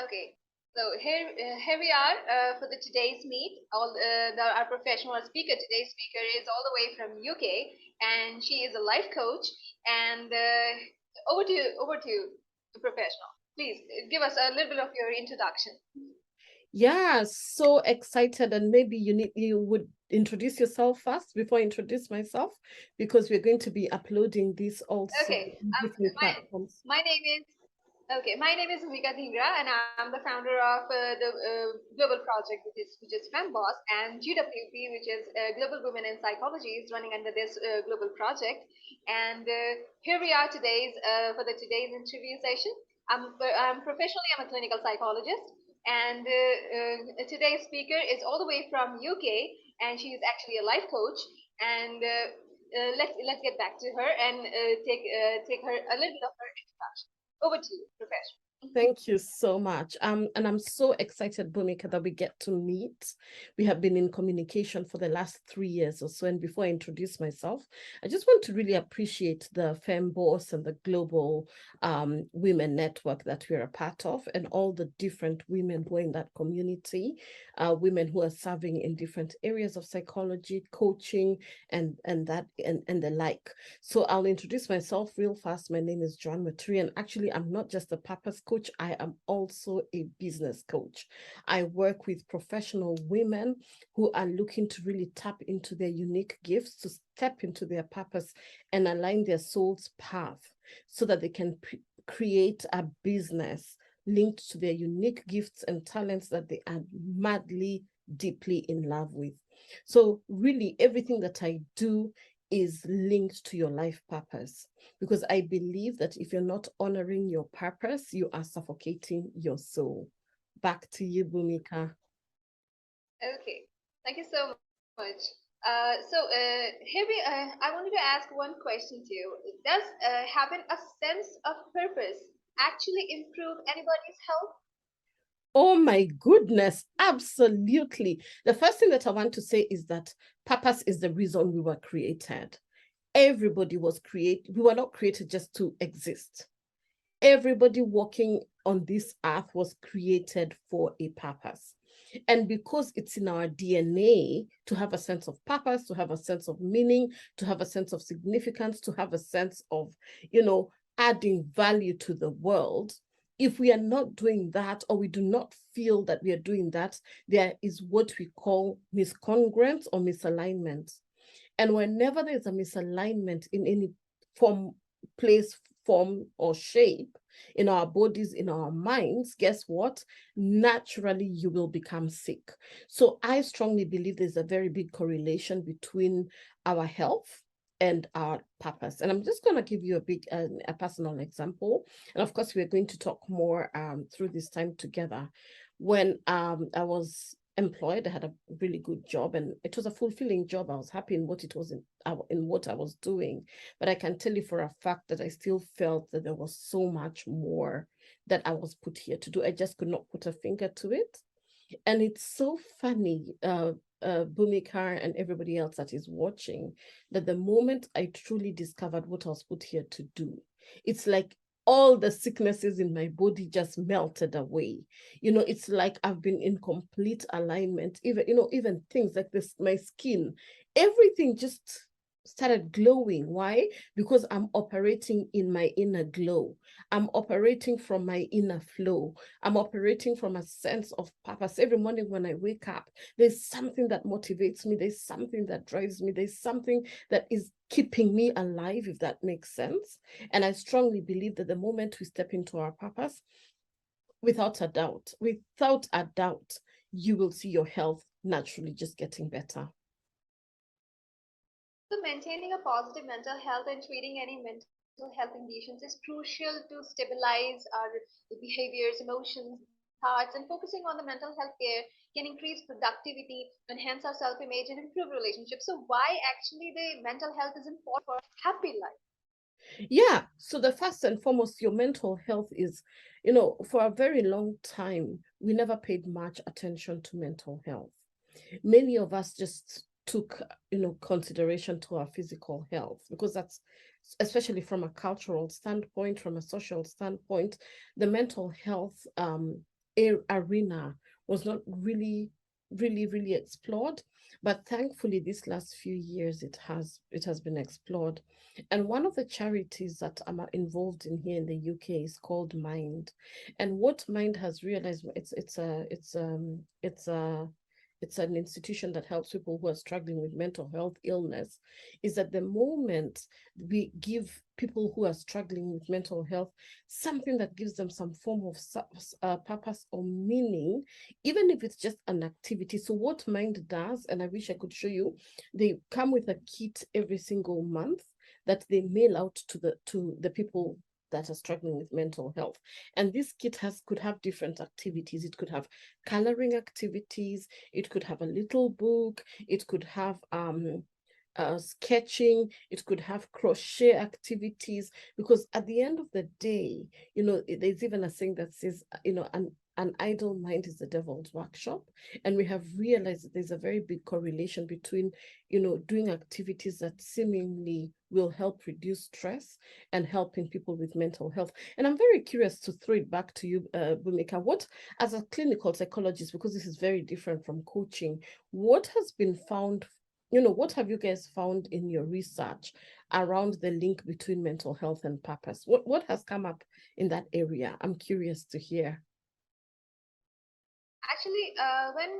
Okay, so here we are for the today's meet. Our professional speaker, today's speaker, is all the way from UK, and she is a life coach. And over to you, professional. Please give us a little bit of your introduction. Yeah, so excited. And maybe you would introduce yourself first before I introduce myself, because we're going to be uploading this also Okay, on different my platforms. my name is Okay, my name is Bhumika Dhingra, and I'm the founder of the global project, which is FemBoss, and GWP, which is Global Women in Psychology, is running under this global project. And here we are for the today's interview session. I'm professionally I'm a clinical psychologist, and today's speaker is all the way from UK, and she is actually a life coach. And let's get back to her and take her a little bit of her introduction. Over to you, Professor. Thank you so much. And I'm so excited, Bhumika, that we get to meet. We have been in communication for the last 3 years or so. And before I introduce myself, I just want to really appreciate the FemBoss and the Global Women Network that we're a part of, and all the different women who are in that community, women who are serving in different areas of psychology, coaching, and the like. So I'll introduce myself real fast. My name is Joan Maturi, and actually I'm not just a purpose coach, I am also a business coach. I work with professional women who are looking to really tap into their unique gifts, to step into their purpose and align their soul's path so that they can create a business linked to their unique gifts and talents that they are madly, deeply in love with. So really everything that I do is linked to your life purpose, because I believe that if you're not honoring your purpose, you are suffocating your soul. Back to you, Bhumika. Okay, thank you so much. I wanted to ask one question to you. Does having a sense of purpose actually improve anybody's health? Oh my goodness, absolutely. The first thing that I want to say is that purpose is the reason we were created. Everybody was created. We were not created just to exist. Everybody walking on this earth was created for a purpose. And because it's in our DNA to have a sense of purpose, to have a sense of meaning, to have a sense of significance, to have a sense of, adding value to the world, if we are not doing that, or we do not feel that we are doing that, there is what we call miscongruence or misalignment. And whenever there's a misalignment in any form, place, form, or shape in our bodies, in our minds, guess what? Naturally, you will become sick. So I strongly believe there's a very big correlation between our health and our purpose. And I'm just going to give you a personal example. And of course, we're going to talk more through this time together. When I was employed, I had a really good job, and it was a fulfilling job. I was happy in what it was in what I was doing. But I can tell you for a fact that I still felt that there was so much more that I was put here to do. I just could not put a finger to it. And it's so funny, Bhumika and everybody else that is watching, that the moment I truly discovered what I was put here to do, it's like all the sicknesses in my body just melted away. It's like I've been in complete alignment. Even things like this, my skin, everything just started glowing. Why? Because I'm operating in my inner glow. I'm operating from my inner flow. I'm operating from a sense of purpose. Every morning when I wake up, there's something that motivates me. There's something that drives me. There's something that is keeping me alive, if that makes sense. And I strongly believe that the moment we step into our purpose, without a doubt, you will see your health naturally just getting better. So maintaining a positive mental health and treating any mental health conditions is crucial to stabilize our behaviors, emotions, thoughts, and focusing on the mental health care can increase productivity, enhance our self-image, and improve relationships. So why actually the mental health is important for happy life? Yeah. So the first and foremost, your mental health is, for a very long time, we never paid much attention to mental health. Many of us just took, consideration to our physical health, because that's, especially from a cultural standpoint, from a social standpoint, the mental health arena was not really explored. But thankfully, these last few years, it has been explored. And one of the charities that I'm involved in here in the UK is called Mind. And what Mind has realized, it's an institution that helps people who are struggling with mental health illness, is that the moment we give people who are struggling with mental health something that gives them some form of purpose or meaning, even if it's just an activity. So what Mind does, and I wish I could show you, they come with a kit every single month that they mail out to the people that are struggling with mental health. And this kit could have different activities. It could have coloring activities, it could have a little book, it could have sketching, it could have crochet activities, because at the end of the day, there's even a saying that says, an idle mind is the devil's workshop. And we have realized that there's a very big correlation between, doing activities that seemingly will help reduce stress and helping people with mental health. And I'm very curious to throw it back to you, Bhumika, what, as a clinical psychologist, because this is very different from coaching, what has been found, what have you guys found in your research around the link between mental health and purpose? What has come up in that area? I'm curious to hear. Actually, when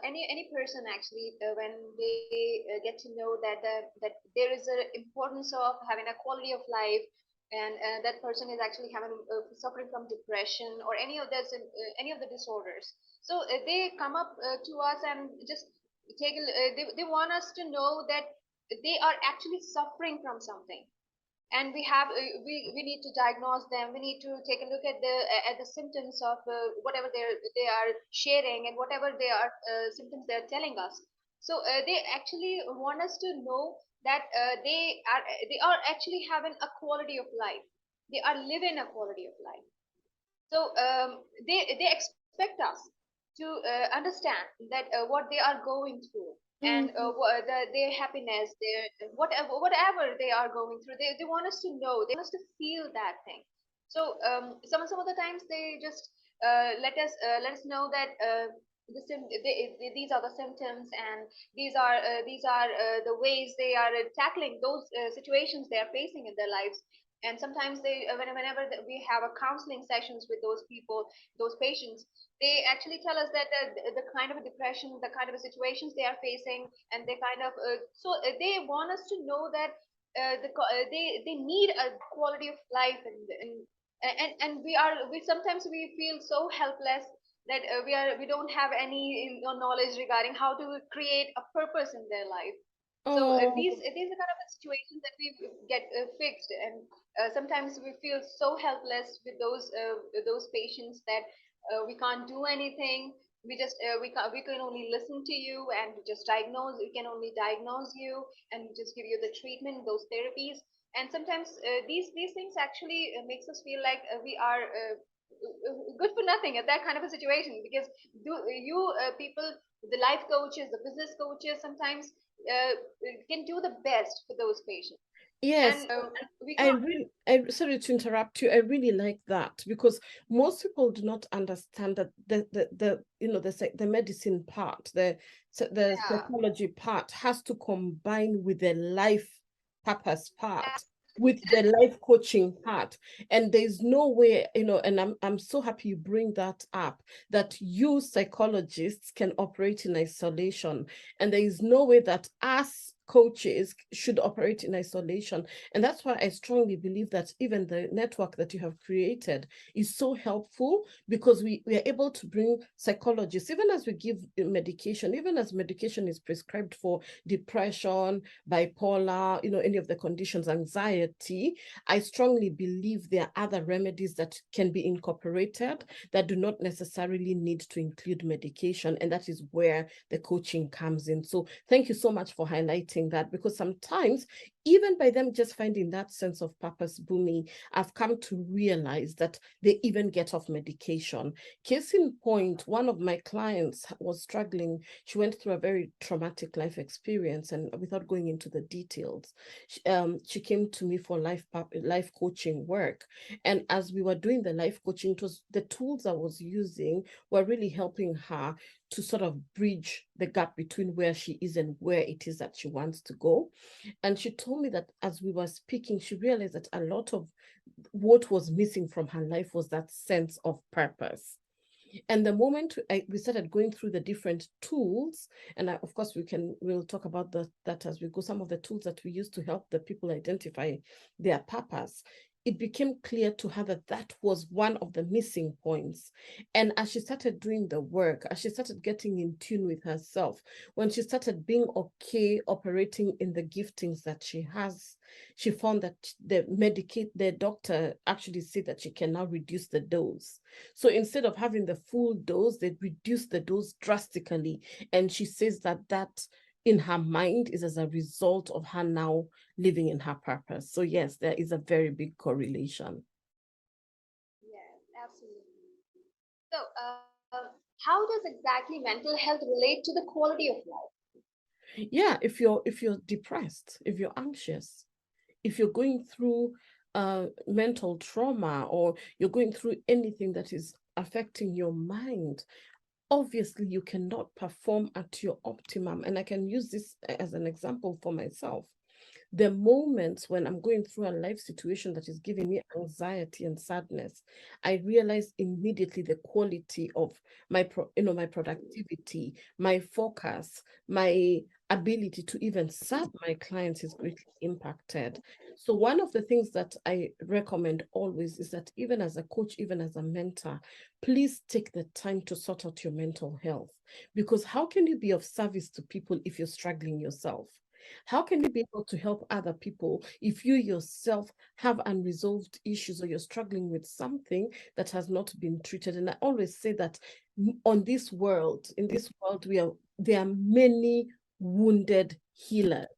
any person actually, when they get to know that that there is an importance of having a quality of life, and that person is actually having suffering from depression or any of the disorders, so they come up to us and just they want us to know that they are actually suffering from something, and we need to diagnose them. We need to take a look at the symptoms of whatever they are sharing, and whatever they are symptoms they are telling us. So they actually want us to know that they are actually having a quality of life. They are living a quality of life. So they expect us to understand that what they are going through, and their happiness, their whatever they are going through, they want us to know, they want us to feel that thing. So some of the times they just let us know that these are the symptoms, and these are the ways they are tackling those situations they are facing in their lives. And sometimes whenever we have a counseling sessions with those people, those patients, they actually tell us that the kind of a depression, the kind of a situations they are facing, and they kind of they want us to know that they need a quality of life, and we sometimes we feel so helpless that we don't have any knowledge regarding how to create a purpose in their life. So these are kind of the situations that we get fixed, and sometimes we feel so helpless with those patients that we can't do anything. We can only listen to you, and just diagnose. We can only diagnose you and just give you the treatment, those therapies. And sometimes these things actually makes us feel like we are good for nothing at that kind of a situation, because people, the life coaches, the business coaches, sometimes can do the best for those patients. Yes, And we can't. sorry to interrupt you. I really like that, because most people do not understand that the medicine part, the psychology part has to combine with the life purpose part, with the life coaching part. And there's no way, and I'm so happy you bring that up, that you psychologists can operate in isolation, and there is no way that us coaches should operate in isolation. And that's why I strongly believe that even the network that you have created is so helpful, because we are able to bring psychologists, even as we give medication, even as medication is prescribed for depression, bipolar, any of the conditions, anxiety. I strongly believe there are other remedies that can be incorporated that do not necessarily need to include medication, and that is where the coaching comes in. So thank you so much for highlighting that, because sometimes even by them just finding that sense of purpose, Bumi, I've come to realize that they even get off medication. Case in point, one of my clients was struggling. She went through a very traumatic life experience, and without going into the details, she came to me for life coaching work. And as we were doing the life coaching, it was the tools I was using were really helping her to sort of bridge the gap between where she is and where it is that she wants to go. And she told me that as we were speaking, she realized that a lot of what was missing from her life was that sense of purpose. And the moment we started going through the different tools, and of course we'll talk about that as we go, some of the tools that we use to help the people identify their purpose, it became clear to her that that was one of the missing points. And as she started doing the work, as she started getting in tune with herself, when she started being okay operating in the giftings that she has, she found that the doctor actually said that she can now reduce the dose. So instead of having the full dose, they reduced the dose drastically. And she says that in her mind is as a result of her now living in her purpose. So yes, there is a very big correlation. Yes, absolutely. So, how does exactly mental health relate to the quality of life? Yeah, if you're depressed, if you're anxious, if you're going through mental trauma, or you're going through anything that is affecting your mind, obviously you cannot perform at your optimum. And I can use this as an example for myself. The moments when I'm going through a life situation that is giving me anxiety and sadness, I realize immediately the quality of my productivity, my focus, my ability to even serve my clients is greatly impacted. So one of the things that I recommend always is that even as a coach, even as a mentor, please take the time to sort out your mental health. Because how can you be of service to people if you're struggling yourself? How can you be able to help other people if you yourself have unresolved issues, or you're struggling with something that has not been treated? And I always say that in this world, there are many wounded healers.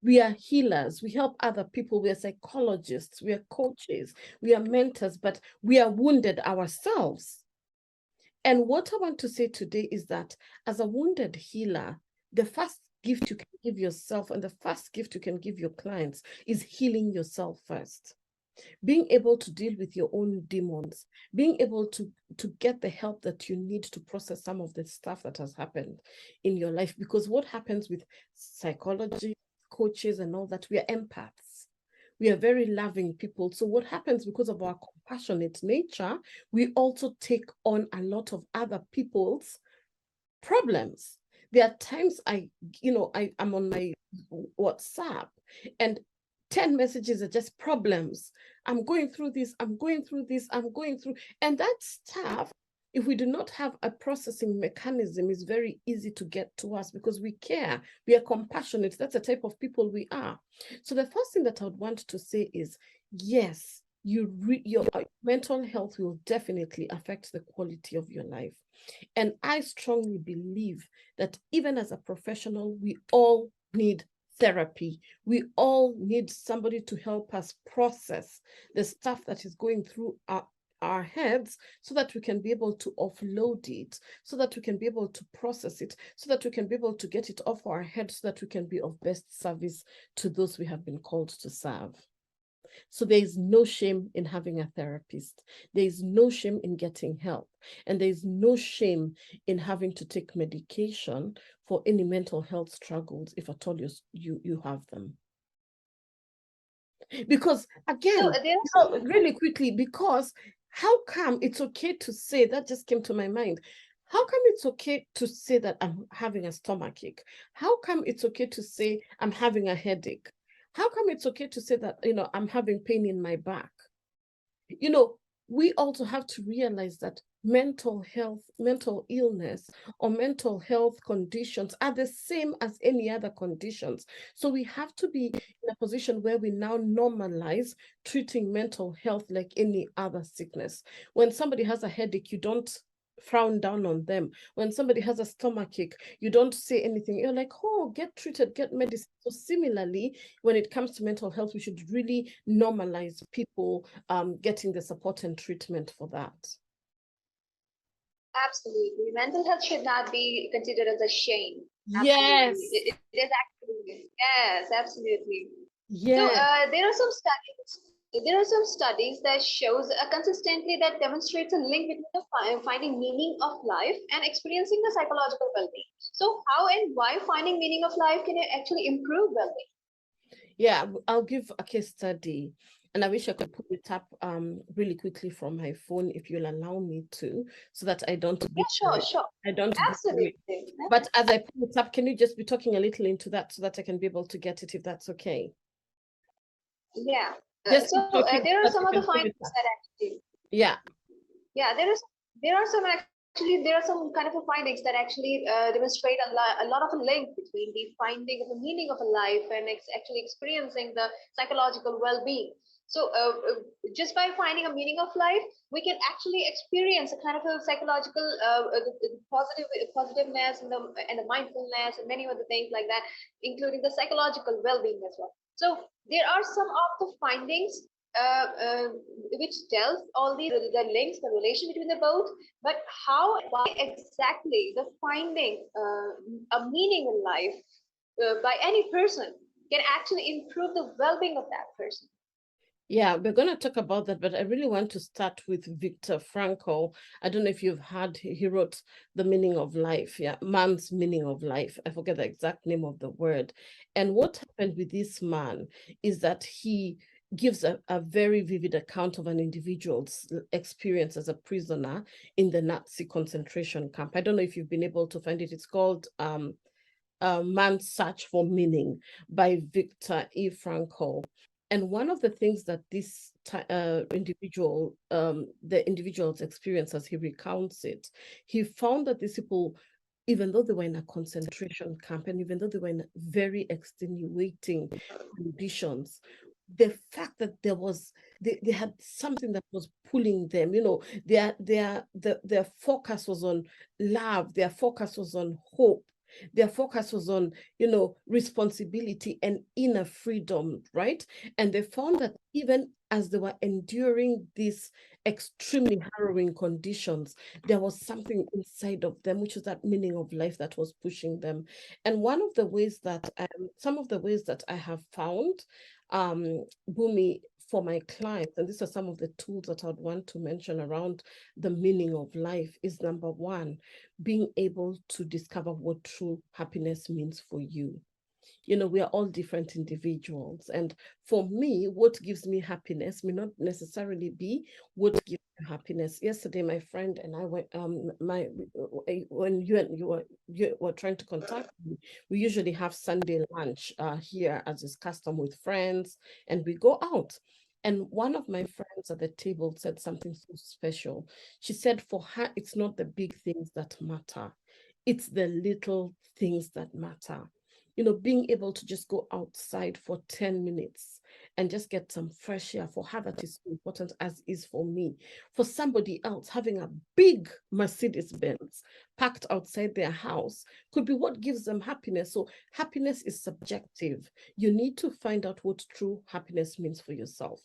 We are healers. We help other people. We are psychologists. We are coaches. We are mentors, but we are wounded ourselves. And what I want to say today is that as a wounded healer, the first gift you can give yourself and the first gift you can give your clients is healing yourself first. Being able to deal with your own demons, being able to get the help that you need to process some of the stuff that has happened in your life. Because what happens with psychology, coaches and all that, we are empaths. We are very loving people. So what happens, because of our compassionate nature, we also take on a lot of other people's problems. There are times I'm on my WhatsApp and 10 messages are just problems. I'm going through this, I'm going through this, I'm going through. And that stuff, if we do not have a processing mechanism, is very easy to get to us because we care. We are compassionate. That's the type of people we are. So the first thing that I would want to say is, yes, your mental health will definitely affect the quality of your life. And I strongly believe that even as a professional, we all need therapy. We all need somebody to help us process the stuff that is going through our heads, so that we can be able to offload it, so that we can be able to process it, so that we can be able to get it off our heads, so that we can be of best service to those we have been called to serve. So there is no shame in having a therapist. There is no shame in getting help. And there is no shame in having to take medication for any mental health struggles, if at all you have them. Because again, really quickly, because how come it's okay to say, that just came to my mind, how come it's okay to say that I'm having a stomachache? How come it's okay to say I'm having a headache? How come it's okay to say that, I'm having pain in my back? We also have to realize that mental health, mental illness, or mental health conditions are the same as any other conditions. So we have to be in a position where we now normalize treating mental health like any other sickness. When somebody has a headache, you don't frown down on them. When somebody has a stomachache, you don't say anything. You're like, oh, get treated, get medicine. So similarly, when it comes to mental health, we should really normalize people getting the support and treatment for that. Absolutely. Mental health should not be considered as a shame. Yes. Absolutely. It is actually, yes, absolutely. Yeah. So there are some studies. There are some studies that shows consistently that demonstrates a link between the finding meaning of life and experiencing the psychological well-being. So how and why finding meaning of life can actually improve well-being? Yeah, I'll give a case study. And I wish I could pull it up really quickly from my phone if you'll allow me to, so that I don't Yeah, sure. I don't Absolutely. But as I pull it up, can you just be talking a little into that so that I can be able to get it, if that's okay? Yeah. Just So there are some other findings that actually. Yeah. Yeah, there are some kind of findings that actually demonstrate a lot of a link between the finding of the meaning of a life and actually experiencing the psychological well-being. So just by finding a meaning of life, we can actually experience a kind of a psychological positiveness and the mindfulness and many other things like that, including the psychological well-being as well. So there are some of the findings uh, uh, which tells all the links, the relation between the both, but how and why exactly the finding a meaning in life by any person can actually improve the well-being of that person. Yeah, we're going to talk about that, but I really want to start with Viktor Frankl. I don't know if you've heard, he wrote The Meaning of Life. Yeah, Man's Meaning of Life. I forget the exact name of the word. And what happened with this man is that he gives a very vivid account of an individual's experience as a prisoner in the Nazi concentration camp. I don't know if you've been able to find it. It's called Man's Search for Meaning by Viktor E. Frankl. And one of the things that this individual, the individual's experience as he recounts it, he found that these people, even though they were in a concentration camp and even though they were in very extenuating conditions, the fact that they had something that was pulling them, their focus was on love, their focus was on hope, their focus was on, responsibility and inner freedom, right? And they found that even as they were enduring these extremely harrowing conditions, there was something inside of them, which is that meaning of life that was pushing them. And one of the ways that, some of the ways that I have found, Bumi, for my clients, and these are some of the tools that I'd want to mention around the meaning of life, is number one, being able to discover what true happiness means for you. We are all different individuals. And for me, what gives me happiness may not necessarily be what gives you happiness. Yesterday, my friend and I went, when you were trying to contact me, we usually have Sunday lunch here, as is custom, with friends, and we go out. And one of my friends at the table said something so special. She said for her, it's not the big things that matter. It's the little things that matter. Being able to just go outside for 10 minutes and just get some fresh air, for her, that is so important, as is for me. For somebody else, having a big Mercedes Benz parked outside their house could be what gives them happiness. So happiness is subjective. You need to find out what true happiness means for yourself.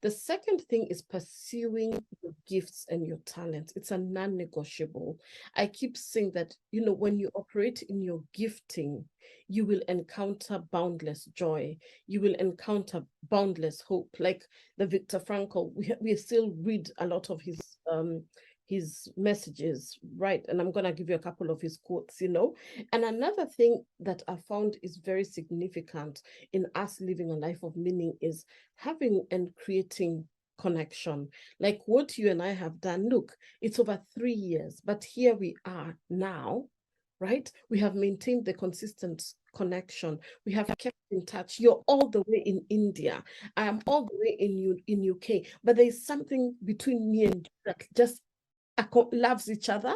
The second thing is pursuing your gifts and your talents. It's a non-negotiable. I keep saying that, when you operate in your gifting, you will encounter boundless joy. You will encounter boundless hope. Like the Viktor Frankl, we still read a lot of his messages, right? And I'm going to give you a couple of his quotes. And another thing that I found is very significant in us living a life of meaning is having and creating connection, like what you and I have done. Look, it's over 3 years, but here we are now, right? We have maintained the consistent connection. We have kept in touch. You're all the way in India. I am all the way in UK. But there's something between me and you that just loves each other.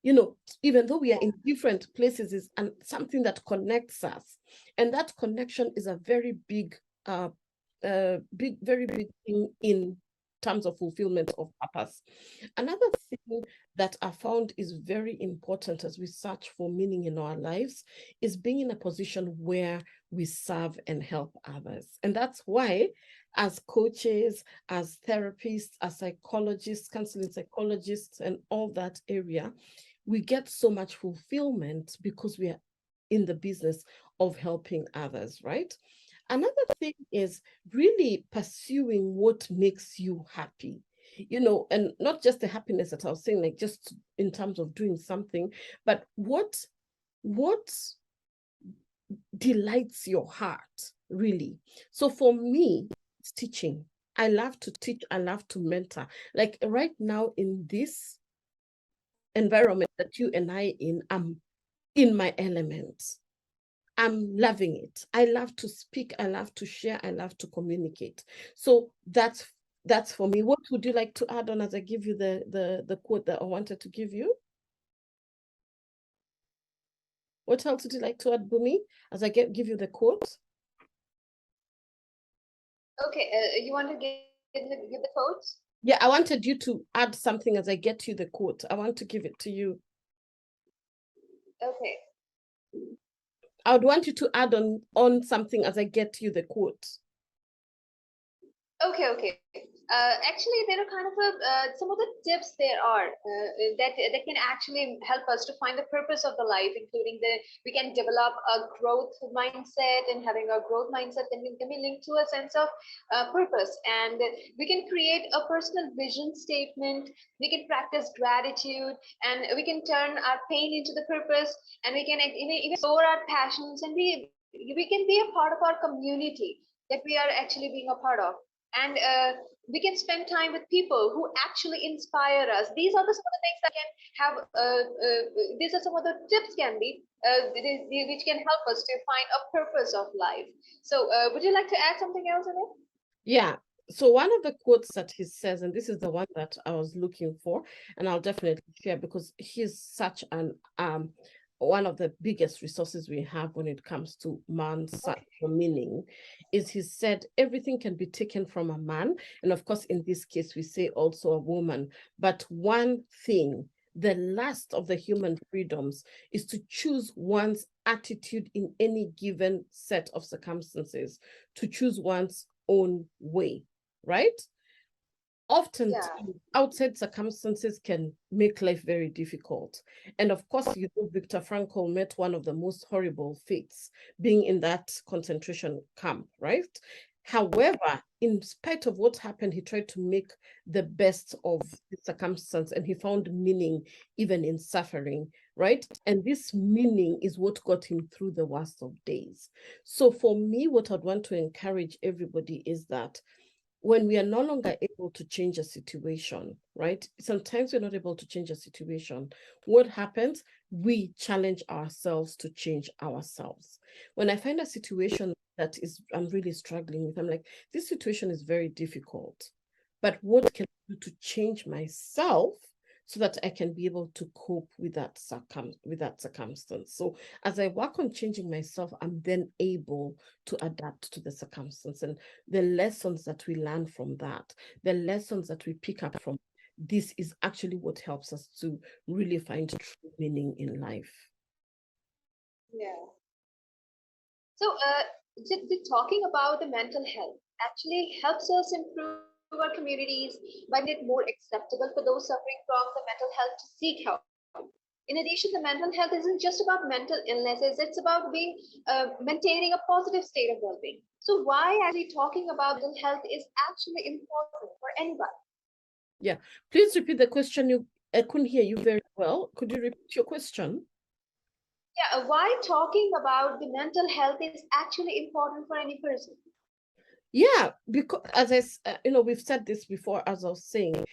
Even though we are in different places, is and something that connects us. And that connection is a very big, very big thing in terms of fulfillment of purpose. Another thing that I found is very important as we search for meaning in our lives is being in a position where we serve and help others. And that's why, as coaches, as therapists, as psychologists, counseling psychologists, and all that area, we get so much fulfillment because we are in the business of helping others, right? Another thing is really pursuing what makes you happy, and not just the happiness that I was saying, like just in terms of doing something, but what delights your heart, really. So for me, it's teaching. I love to teach, I love to mentor. Like right now in this environment that you and I I'm in my element. I'm loving it. I love to speak, I love to share, I love to communicate. So that's for me. What would you like to add on as I give you the quote that I wanted to give you? What else would you like to add, Bumi, as I give you the quote? Okay, you want to give the quotes? Yeah, I wanted you to add something as I get you the quote. I want to give it to you. Okay. I would want you to add on something as I get you the quote. Okay. Actually, there are kind of some of the tips there are that can actually help us to find the purpose of the life, including we can develop a growth mindset, and having a growth mindset then can be linked to a sense of purpose, and we can create a personal vision statement. We can practice gratitude, and we can turn our pain into the purpose, and we can even explore our passions, and we can be a part of our community that we are actually being a part of, and we can spend time with people who actually inspire us. These are some of the things that can have these are some of the tips can be which can help us to find a purpose of life. So would you like to add something else in it? Yeah. So one of the quotes that he says, and this is the one that I was looking for, and I'll definitely share because he's such an one of the biggest resources we have when it comes to man's search for meaning, is he said everything can be taken from a man, and of course in this case we say also a woman, but one thing, the last of the human freedoms, is to choose one's attitude in any given set of circumstances, to choose one's own way, right? Often outside circumstances can make life very difficult. And of course, Viktor Frankl met one of the most horrible fates, being in that concentration camp, right? However, in spite of what happened, he tried to make the best of the circumstance, and he found meaning even in suffering, right? And this meaning is what got him through the worst of days. So for me, what I'd want to encourage everybody is that when we are no longer able to change a situation, right? Sometimes we're not able to change a situation. What happens? We challenge ourselves to change ourselves. When I find a situation that I'm really struggling with, I'm like, this situation is very difficult, but what can I do to change myself so that I can be able to cope with that circumstance? So as I work on changing myself, I'm then able to adapt to the circumstance, and the lessons that we learn from that, the lessons that we pick up from this is actually what helps us to really find true meaning in life. Yeah. So talking about the mental health actually helps us improve our communities by making it more acceptable for those suffering from the mental health to seek help. In addition, the mental health isn't just about mental illnesses, it's about maintaining a positive state of well-being. So why actually talking about mental health is actually important for anybody? Yeah, please repeat the question. I couldn't hear you very well. Could you repeat your question? Yeah, why talking about the mental health is actually important for any person? Yeah, because as we've said this before, as I was saying,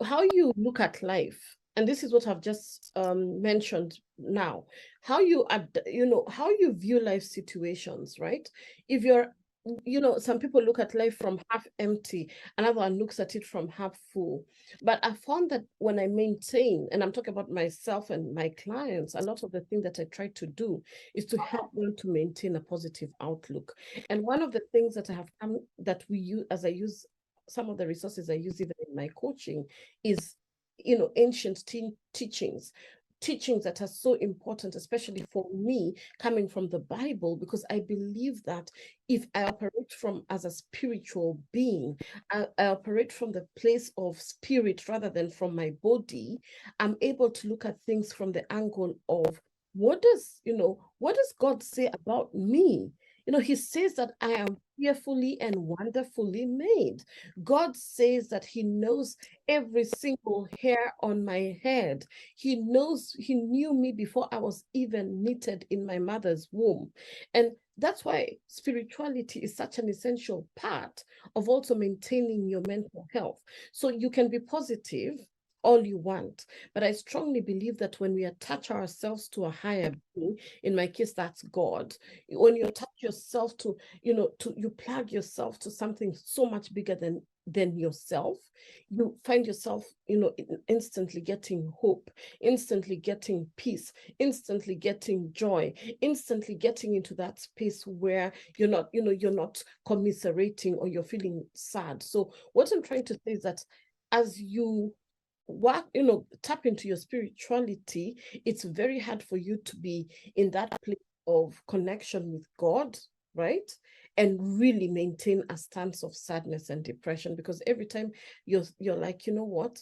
how you look at life, and this is what I've just mentioned now, how you how you view life situations, right? If you're some people look at life from half empty, another one looks at it from half full. But I found that when I maintain, and I'm talking about myself and my clients, a lot of the thing that I try to do is to help them to maintain a positive outlook. And one of the things that I have that we use, as I use some of the resources I use even in my coaching, is ancient teachings that are so important, especially for me, coming from the Bible, because I believe that if I operate as a spiritual being, I operate from the place of spirit rather than from my body, I'm able to look at things from the angle of what does God say about me? He says that I am fearfully and wonderfully made. God says that he knows every single hair on my head. He knew me before I was even knitted in my mother's womb. And that's why spirituality is such an essential part of also maintaining your mental health. So you can be positive all you want, but I strongly believe that when we attach ourselves to a higher being, in my case that's God, when you attach yourself to you plug yourself to something so much bigger than yourself, you find yourself instantly getting hope, instantly getting peace, instantly getting joy, instantly getting into that space where you're not commiserating or you're feeling sad. So what I'm trying to say is that as you tap into your spirituality, it's very hard for you to be in that place of connection with God, right? And really maintain a stance of sadness and depression, because every time you're like, you know what?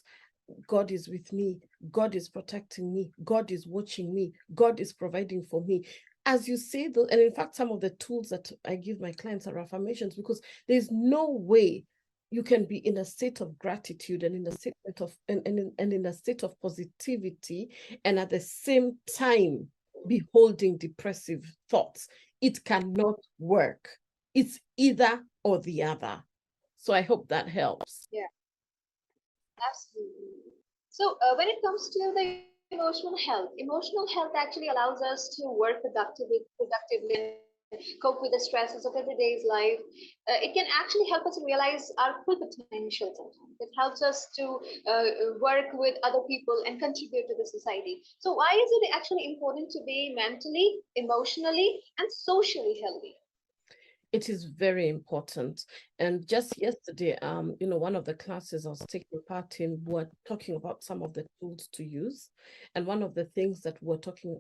God is with me. God is protecting me. God is watching me. God is providing for me. As you say, and in fact, some of the tools that I give my clients are affirmations, because there's no way you can be in a state of gratitude and in a state of and in a state of positivity, and at the same time be holding depressive thoughts. It cannot work. It's either or the other. So I hope that helps. Yeah, absolutely. So when it comes to the emotional health actually allows us to work productively and cope with the stresses of everyday's life. It can actually help us realize our full potential sometimes. It helps us to work with other people and contribute to the society. So why is it actually important to be mentally, emotionally, and socially healthy? It is very important. And just yesterday, one of the classes I was taking part in, were talking about some of the tools to use. And one of the things that we're talking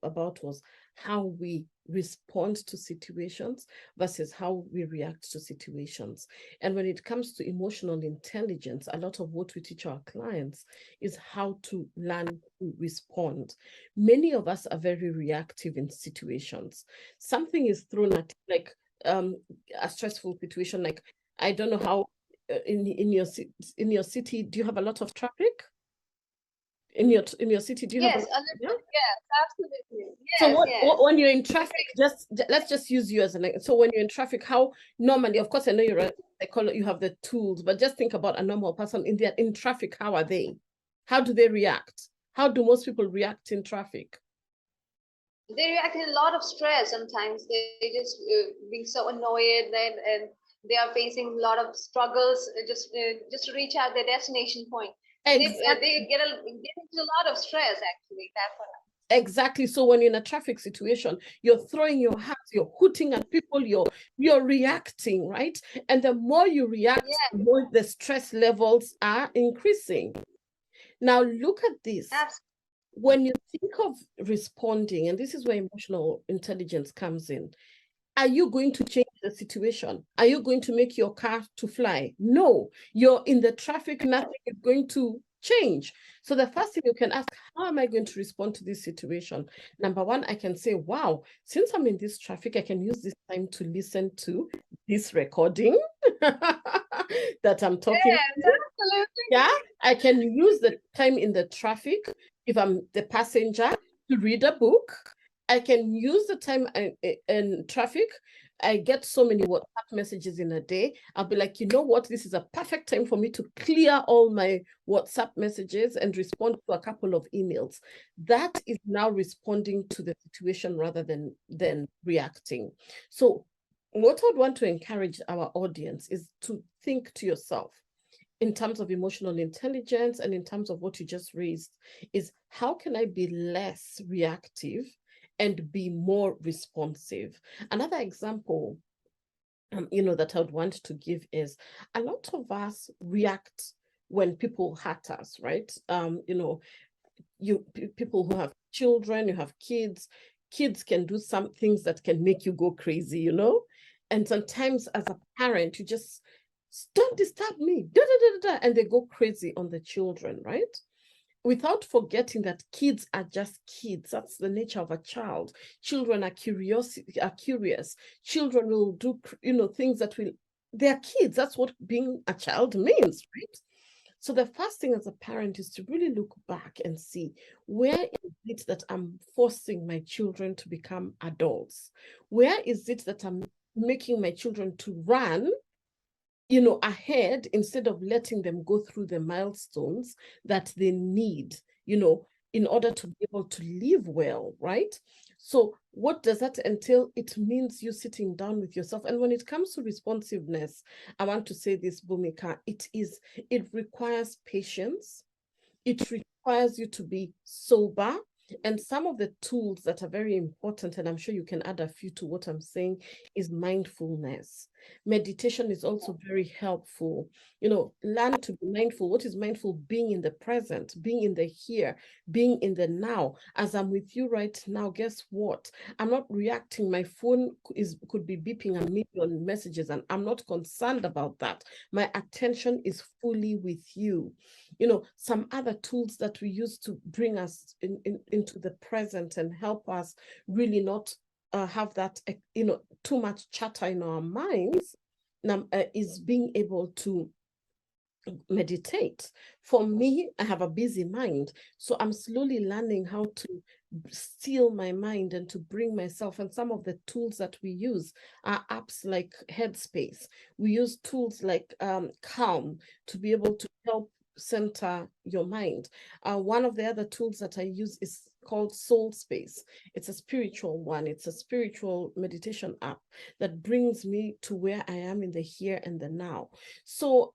about was how we respond to situations versus how we react to situations. And when it comes to emotional intelligence, a lot of what we teach our clients is how to learn to respond. Many of us are very reactive in situations. Something is thrown at, like, a stressful situation, like, I don't know how in your city, do you have a lot of traffic in your city? Do you have Yes, a yeah? little. Yes, absolutely. So Yes, yes. when you're in traffic, let's just use you as an example. So when you're in traffic, how normally, of course, I know you're a psychologist, you have the tools, but just think about a normal person in traffic. How are they? How do they react? How do most people react in traffic? They react in a lot of stress sometimes. They just being so annoyed and they are facing a lot of struggles just to reach out their destination point. So they Exactly. get into a lot of stress actually. That's what. Exactly. So when you're in a traffic situation, you're throwing your hands, you're hooting at people, you're reacting, right? And the more you react, Yeah, the more the stress levels are increasing. Now look at this. absolutely. When you think of responding, and this is where emotional intelligence comes in, are you going to change the situation? Are you going to make your car to fly? No, you're in the traffic, nothing is going to change. So the first thing you can ask, how am I going to respond to this situation? Number one, I can say, wow, since I'm in this traffic, I can use this time to listen to this recording that I'm talking. Yes, absolutely. Yeah, I can use the time in the traffic, if I'm the passenger, to read a book. I can use the time in traffic. I get so many WhatsApp messages in a day. I'll be like, you know what? This is a perfect time for me to clear all my WhatsApp messages and respond to a couple of emails. That is now responding to the situation rather than reacting. So what I would want to encourage our audience is to think to yourself, in terms of emotional intelligence and in terms of what you just raised, is how can I be less reactive and be more responsive? Another example, that I would want to give is, a lot of us react when people hurt us, right? You know, people who have children, you have kids can do some things that can make you go crazy, you know? And sometimes as a parent, you just, don't disturb me, da, da, da, da, and they go crazy on the children, right? Without forgetting that kids are just kids. That's the nature of a child. Children are curious. Children will do, you know, things that will, they're kids. That's what being a child means, right? So the first thing as a parent is to really look back and see, where is it that I'm forcing my children to become adults? Where is it that I'm making my children to run, you know, ahead, instead of letting them go through the milestones that they need, you know, in order to be able to live well, right? So what does that entail? It means you sitting down with yourself. And when it comes to responsiveness, I want to say this, Bhumika, it requires patience. It requires you to be sober. And some of the tools that are very important, and I'm sure you can add a few to what I'm saying, is mindfulness. Meditation is also very helpful. You know, learn to be mindful. What is mindful? Being in the present, being in the here, being in the now. As I'm with you right now, guess what? I'm not reacting. My phone could be beeping a million messages, and I'm not concerned about that. My attention is fully with you. You know, some other tools that we use to bring us into the present and help us really not have that, you know, too much chatter in our minds, is being able to meditate. For me, I have a busy mind, so I'm slowly learning how to still my mind and to bring myself. And some of the tools that we use are apps like Headspace. We use tools like Calm to be able to help center your mind. One of the other tools that I use is called Soul Space. It's a spiritual one. It's a spiritual meditation app that brings me to where I am in the here and the now. So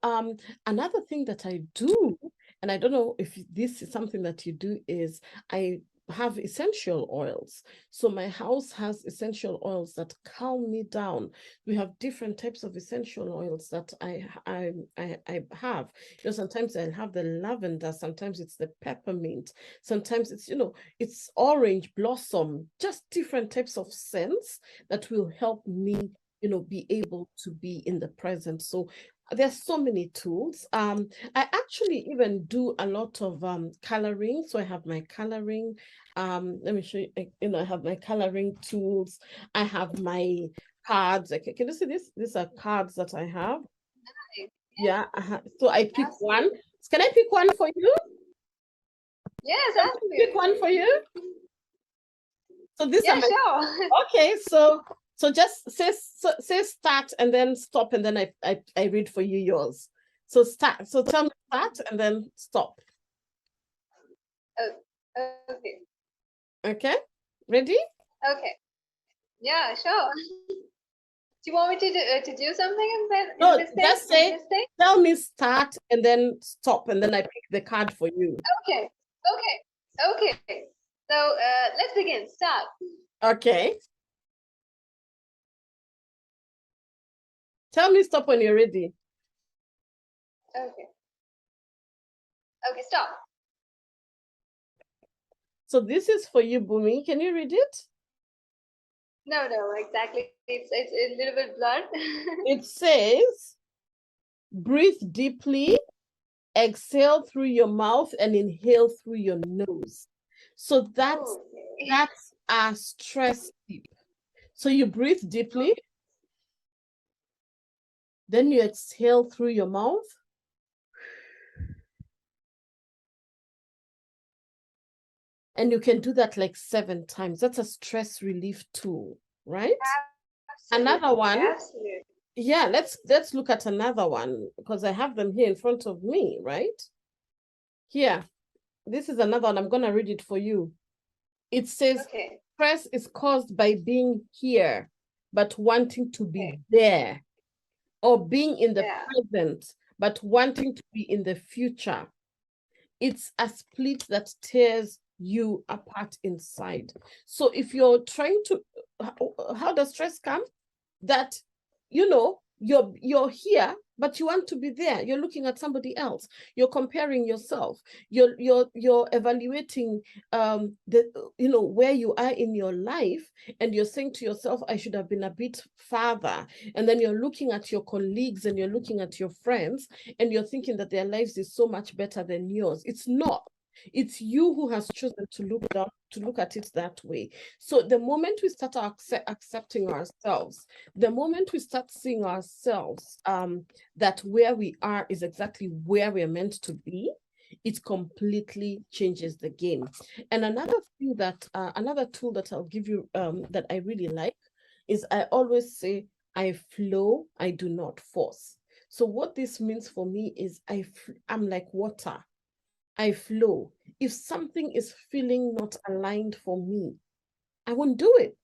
another thing that I do, and I don't know if this is something that you do, is I have essential oils. So my house has essential oils that calm me down. We have different types of essential oils that I have. You know, sometimes I'll have the lavender, sometimes it's the peppermint, sometimes it's, you know, it's orange blossom, just different types of scents that will help me, you know, be able to be in the present. So there's so many tools. I actually even do a lot of coloring. So I have my coloring. Let me show you. You know, I have my coloring tools. I have my cards. Okay, can you see this? These are cards that I have. Yeah. So I pick one. Can I pick one for you? Yes, absolutely. Pick one for you. So this yeah, sure. Okay, so just say start and then stop, and then I read for you yours. So start. So tell me start and then stop. Okay. Okay. Ready? Okay. Yeah, sure. Do you want me to do something in No, this just say, tell me start and then stop, and then I pick the card for you. Okay. So let's begin. Start. Okay. Tell me stop when you're ready. Okay. Okay, stop. So this is for you, Bumi. Can you read it? No, exactly. It's a little bit blurred. It says, breathe deeply, exhale through your mouth, and inhale through your nose. So that's a stress tip. So you breathe deeply, then you exhale through your mouth. And you can do that like 7 times. That's a stress relief tool, right? Absolutely. Another one. Absolutely. Yeah, let's look at another one, because I have them here in front of me, right? Here, this is another one. I'm going to read it for you. It says, stress is caused by being here, but wanting to be there, or being in the present, but wanting to be in the future. It's a split that tears you apart inside. So if you're trying to, how does stress come? That, you know, you're here, but you want to be there. You're looking at somebody else. You're comparing yourself. You're evaluating the where you are in your life, and you're saying to yourself, I should have been a bit farther. And then you're looking at your colleagues and you're looking at your friends, and you're thinking that their lives is so much better than yours. It's not. It's you who has chosen to look at it that way. So the moment we start accepting ourselves, the moment we start seeing ourselves that where we are is exactly where we're meant to be, it completely changes the game. And another tool that I'll give you that I really like is, I always say, I flow, I do not force. So what this means for me is I'm like water. I flow. If something is feeling not aligned for me, I won't do it.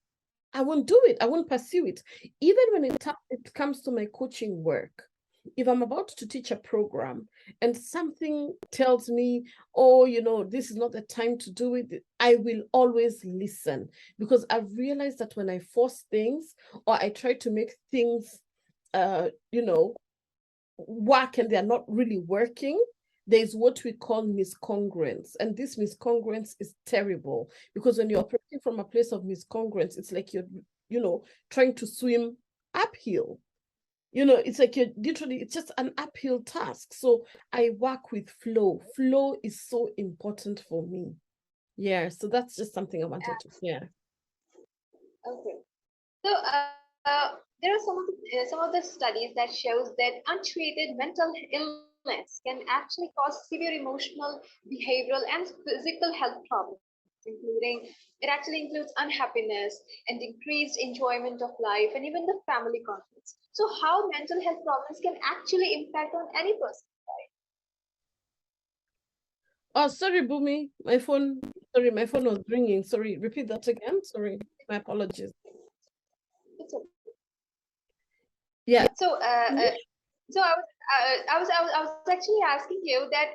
I won't do it. I won't pursue it. Even when it comes to my coaching work, if I'm about to teach a program and something tells me, oh, this is not the time to do it, I will always listen, because I've realized that when I force things, or I try to make things, work, and they're not really working, there's what we call miscongruence. And this miscongruence is terrible, because when you're operating from a place of miscongruence, it's like you're, trying to swim uphill. It's like it's just an uphill task. So I work with flow. Flow is so important for me. Yeah, so that's just something I wanted to share. Okay. So there are some of the studies that shows that untreated mental illness can actually cause severe emotional, behavioral, and physical health problems, including it actually includes unhappiness and decreased enjoyment of life, and even the family conflicts. So, how mental health problems can actually impact on any person's life? Oh, sorry, Bumi. My phone was ringing. Sorry, repeat that again. Sorry, my apologies. It's okay. Yeah. So, so I was actually asking you that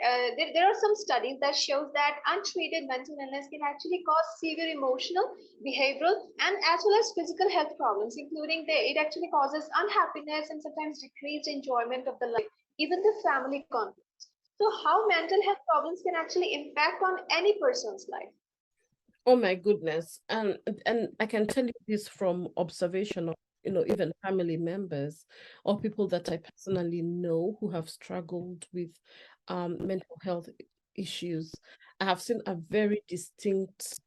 there are some studies that shows that untreated mental illness can actually cause severe emotional, behavioral, and as well as physical health problems, including it actually causes unhappiness and sometimes decreased enjoyment of the life, even the family conflicts. So, how mental health problems can actually impact on any person's life? Oh my goodness. And I can tell you this from observation of, even family members or people that I personally know who have struggled with mental health issues. I have seen a very distinct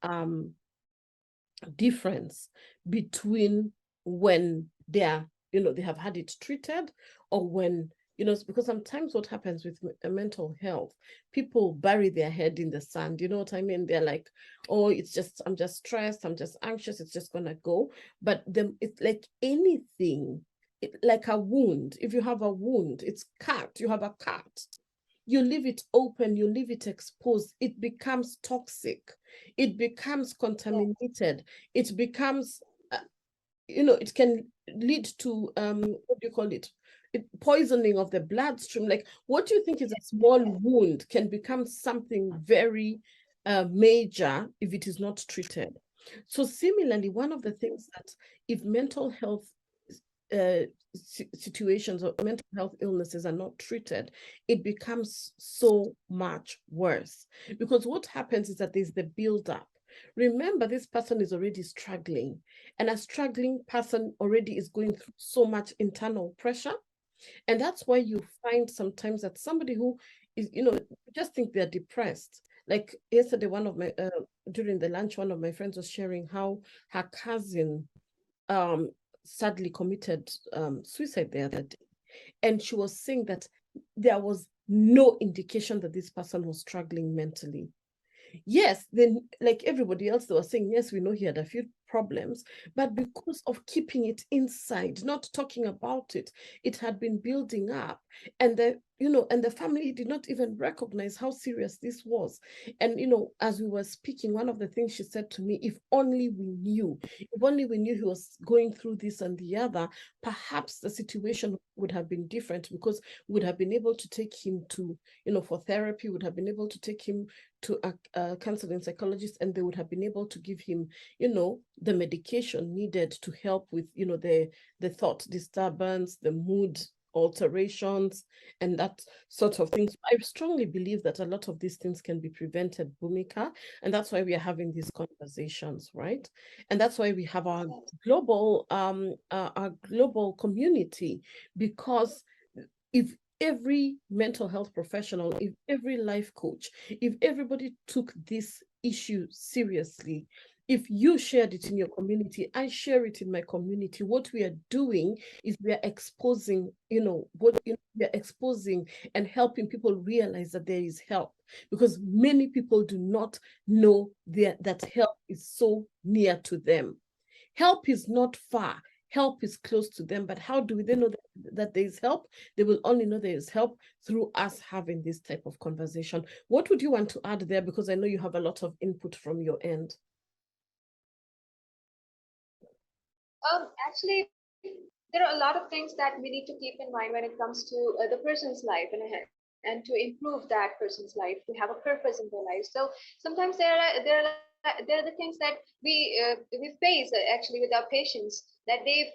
difference between when they have had it treated, or when, because sometimes what happens with mental health, people bury their head in the sand. You know what I mean? They're like, oh, I'm just stressed, I'm just anxious, it's just gonna go. But it's like anything, like a wound. If you have a wound, it's cut, you have a cut, you leave it open, you leave it exposed, it becomes toxic, it becomes contaminated, it becomes, it can lead to, what do you call it? Poisoning of the bloodstream. Like, what do you think is a small wound can become something very major if it is not treated. So similarly, one of the things that, if mental health uh, situations or mental health illnesses are not treated, it becomes so much worse. Because what happens is that there's the build-up. Remember, this person is already struggling, and a struggling person already is going through so much internal pressure. And that's why you find sometimes that somebody who is, just think they're depressed. Like yesterday, during the lunch, one of my friends was sharing how her cousin sadly committed suicide the other day. And she was saying that there was no indication that this person was struggling mentally. Yes, then, like everybody else, they were saying, yes, we know he had a few problems, but because of keeping it inside, not talking about it, it had been building up. And the family did not even recognize how serious this was. And, as we were speaking, one of the things she said to me, if only we knew he was going through this and the other, perhaps the situation would have been different, because we would have been able to take him to, for therapy, would have been able to take him to a counseling psychologist, and they would have been able to give him, you know, the medication needed to help with, you know, the thought disturbance, the mood alterations, and that sort of things. I strongly believe that a lot of these things can be prevented, Bhumika, and that's why we are having these conversations, right? And that's why we have our global community, because if every mental health professional, if every life coach, if everybody took this issue seriously, if you shared it in your community, I share it in my community, what we are doing is we are exposing, you know, we are exposing and helping people realize that there is help, because many people do not know that help is so near to them. Help is not far. Help is close to them, but how do they know that there is help? They will only know there is help through us having this type of conversation. What would you want to add there? Because I know you have a lot of input from your end. Actually, there are a lot of things that we need to keep in mind when it comes to the person's life and to improve that person's life, to have a purpose in their life. So sometimes there are the things that we face actually with our patients, that they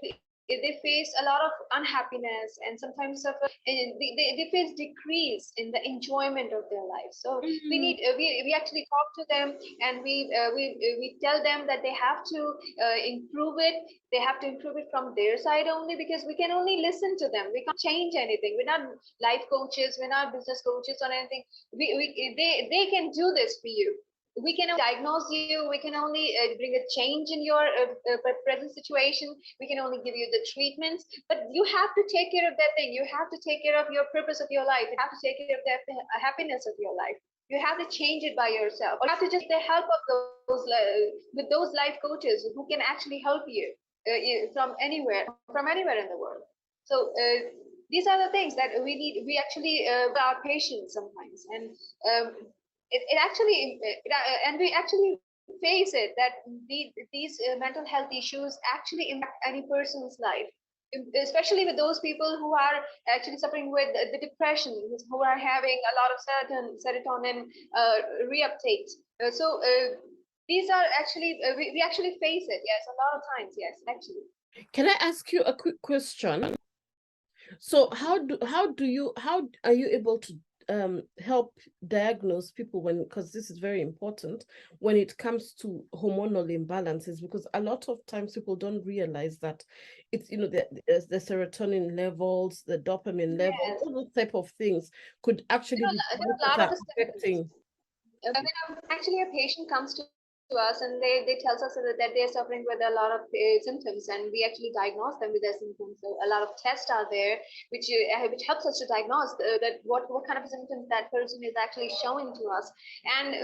face a lot of unhappiness, and sometimes they face decrease in the enjoyment of their life. So we actually talk to them, and we tell them that they have to improve it. They have to improve it from their side only, because we can only listen to them. We can't change anything. We're not life coaches, we're not business coaches or anything. They can do this for you. We can diagnose you, we can only bring a change in your present situation, we can only give you the treatments, but you have to take care of that thing. You have to take care of your purpose of your life. You have to take care of the happiness of your life. You have to change it by yourself, or you have to just the help of those life coaches who can actually help you from anywhere in the world. So these are the things that we actually our patients sometimes, and it actually and we actually face it, that these mental health issues actually impact any person's life, especially with those people who are actually suffering with the depression, who are having a lot of serotonin reuptake. These are actually we actually face it, yes, a lot of times, yes, actually. Can I ask you a quick question? So how are you able to help diagnose people when, because this is very important when it comes to hormonal imbalances, because a lot of times people don't realize that it's, you know, the serotonin levels, the dopamine levels, Yes. all those type of things could actually be a lot of affecting. Actually, a patient comes to us and they tell us that they're suffering with a lot of symptoms, and we actually diagnose them with their symptoms. So a lot of tests are there which helps us to diagnose that what kind of symptoms that person is actually showing to us. And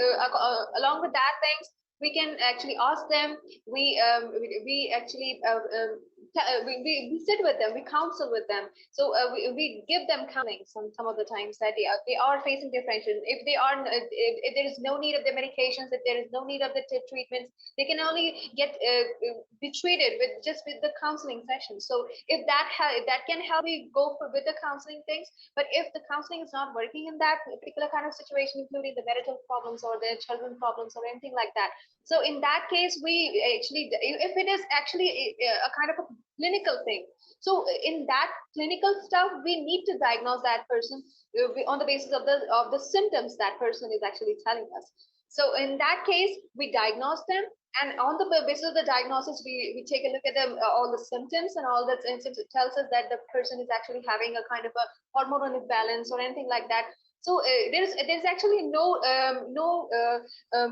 along with that things, we can actually ask them. We actually we sit with them, we counsel with them. So we give them counseling some of the times, that they are facing depression. If they are if there is no need of the medications, if there is no need of the treatments, they can only get be treated with the counseling sessions. So if that can help, we go with the counseling things. But if the counseling is not working in that particular kind of situation, including the marital problems or the children problems or anything like that, so in that case, we actually, if it is actually a kind of a clinical thing, so in that clinical stuff, we need to diagnose that person on the basis of the symptoms that person is actually telling us. So in that case, we diagnose them, and on the basis of the diagnosis, we take a look at all the symptoms, and all that symptoms, it tells us that the person is actually having a kind of a hormonal imbalance or anything like that. So there's actually no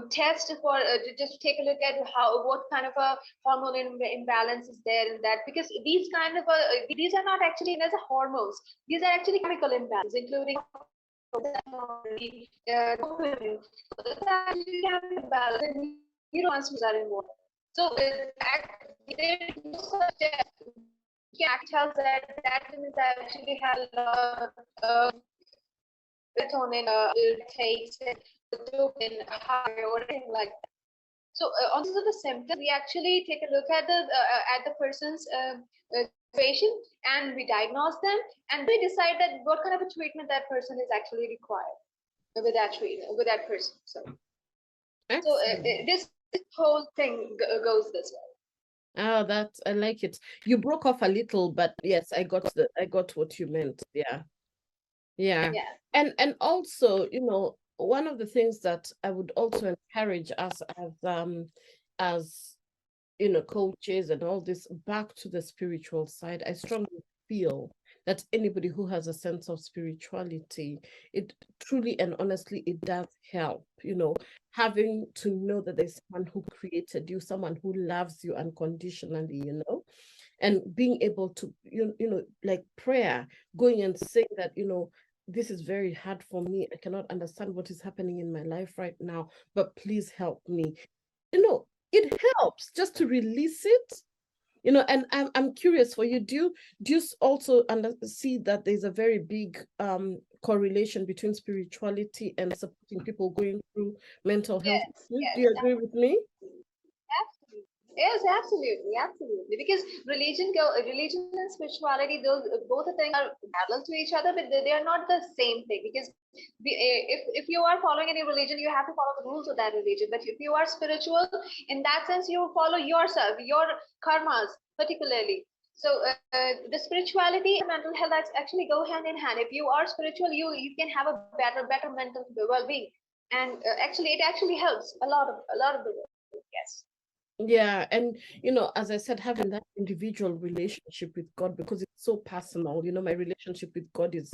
test for just to take a look at what kind of a hormone imbalance is there in that, because these kind of these are not actually as hormones. These are actually chemical imbalances, including dopamine. Neurotransmitters are involved. So there is no such tells that is actually have a lot of serotonin takes dopamine high or anything like that. So on the symptoms, we actually take a look at the person's situation, and we diagnose them, and we decide that what kind of a treatment that person is actually required with that person. So So Excellent. this whole thing goes this way. Oh, I like it. You broke off a little, but yes, I got what you meant. Yeah. Yeah. Yeah. And also, one of the things that I would also encourage us as coaches and all this back to the spiritual side. I strongly feel that anybody who has a sense of spirituality, it truly and honestly, it does help, having to know that there's someone who created you, someone who loves you unconditionally, and being able to, like prayer, going and saying that, this is very hard for me. I cannot understand what is happening in my life right now, but please help me. It helps just to release it. And I'm curious for you. Do you also see that there's a very big correlation between spirituality and supporting people going through mental health Yes, issues? Do yes, you agree with me? absolutely. Yes, absolutely, absolutely. Because religion and spirituality, those both of them are parallel to each other, but they are not the same thing. Because if you are following any religion, you have to follow the rules of that religion. But if you are spiritual, in that sense, you follow yourself, your karmas, particularly. So the spirituality and mental health actually go hand in hand. If you are spiritual, you can have a better mental well-being, and actually, it actually helps a lot of the work. Yes. Yeah, and as I said, having that individual relationship with God, because it's so personal. My relationship with God is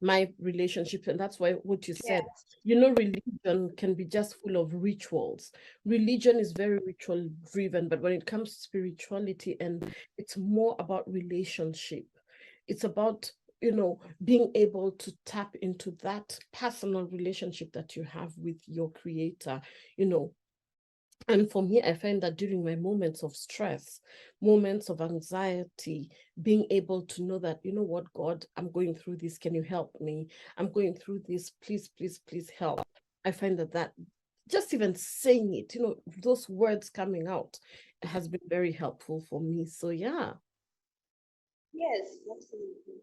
my relationship, and that's why what you said, Yes. religion can be just full of rituals. Religion is very ritual driven, but when it comes to spirituality, and it's more about relationship, it's about being able to tap into that personal relationship that you have with your creator, you know and for me, I find that during my moments of stress, moments of anxiety, being able to know that, what, God, I'm going through this. Can you help me? I'm going through this. Please, please, please help. I find that just even saying it, those words coming out has been very helpful for me. So, yeah. Yes, absolutely.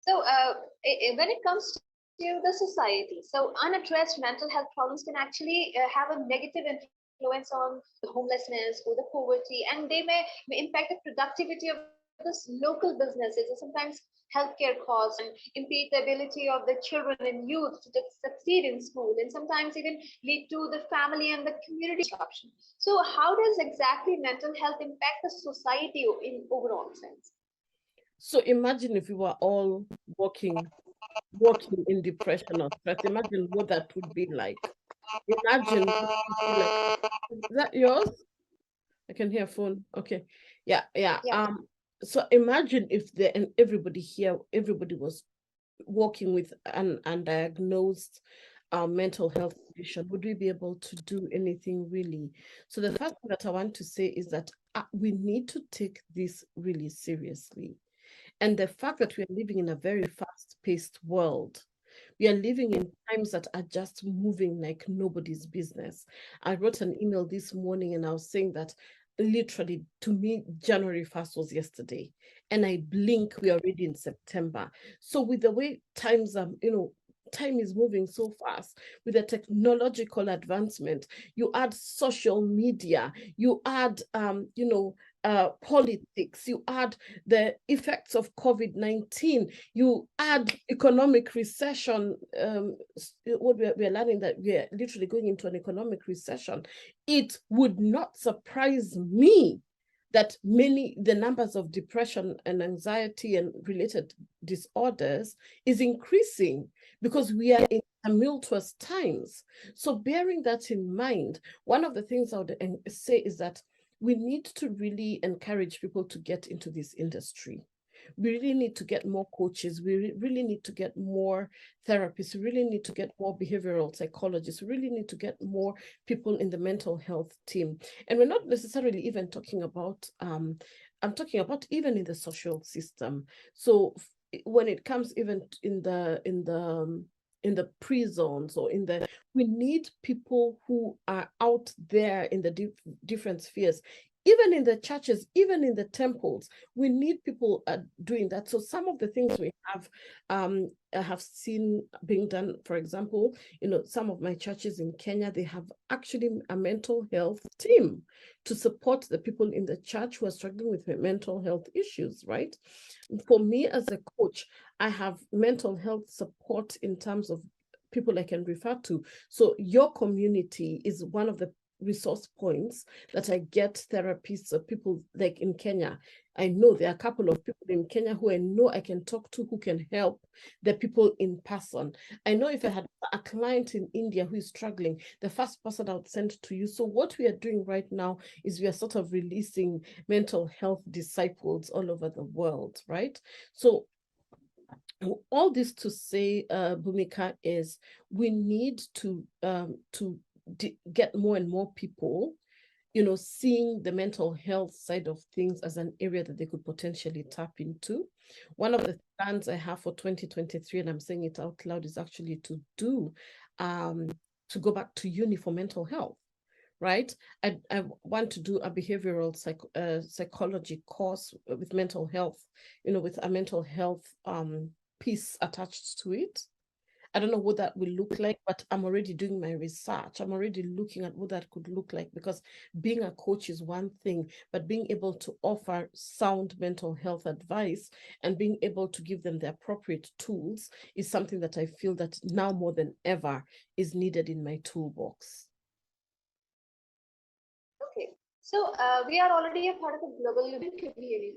So, when it comes to the society, so unaddressed mental health problems can actually have a negative influence on the homelessness or the poverty, and they may impact the productivity of this local businesses, or sometimes healthcare costs, and impede the ability of the children and youth to succeed in school, and sometimes even lead to the family and the community disruption. So, how does exactly mental health impact the society in overall sense? So imagine if we were all walking in depression or stress. Imagine what that would be like. Imagine what it would be like. Is that yours? I can hear a phone. Okay. Yeah, yeah. Yeah. So imagine if and everybody was working with an undiagnosed mental health condition. Would we be able to do anything really? So the first thing that I want to say is that we need to take this really seriously. And the fact that we are living in a very fast-paced world, we are living in times that are just moving like nobody's business. I wrote an email this morning and I was saying that literally to me, January 1st was yesterday. And I blink, we're already in September. So with the way times are, time is moving so fast with the technological advancement, you add social media, you add politics, you add the effects of COVID-19, you add economic recession. What we're learning that we're literally going into an economic recession. It would not surprise me that the numbers of depression and anxiety and related disorders is increasing because we are in tumultuous times. So bearing that in mind, one of the things I would say is that we need to really encourage people to get into this industry. We really need to get more coaches. We really need to get more therapists. We really need to get more behavioral psychologists. We really need to get more people in the mental health team. And we're not necessarily even talking about, I'm talking about even in the social system. So when it comes even in the prisons or we need people who are out there in the different spheres even in the churches, even in the temples, we need people doing that. So some of the things we have, I have seen being done, for example, some of my churches in Kenya, they have actually a mental health team to support the people in the church who are struggling with mental health issues, right? For me as a coach, I have mental health support in terms of people I can refer to. So your community is one of the resource points that I get therapists or people like in Kenya. I know there are a couple of people in Kenya who I know I can talk to who can help the people in person. I know if I had a client in India who is struggling, the first person I would send to you. So what we are doing right now is we are sort of releasing mental health disciples all over the world, right? So all this to say, Bhumika, is we need to get more and more people, seeing the mental health side of things as an area that they could potentially tap into. One of the plans I have for 2023, and I'm saying it out loud, is actually to go back to uni for mental health. Right? I want to do a behavioral psychology course with mental health, with a mental health piece attached to it. I don't know what that will look like, but I'm already doing my research. I'm already looking at what that could look like, because being a coach is one thing, but being able to offer sound mental health advice and being able to give them the appropriate tools is something that I feel that now more than ever is needed in my toolbox. Okay, so we are already a part of the global women community.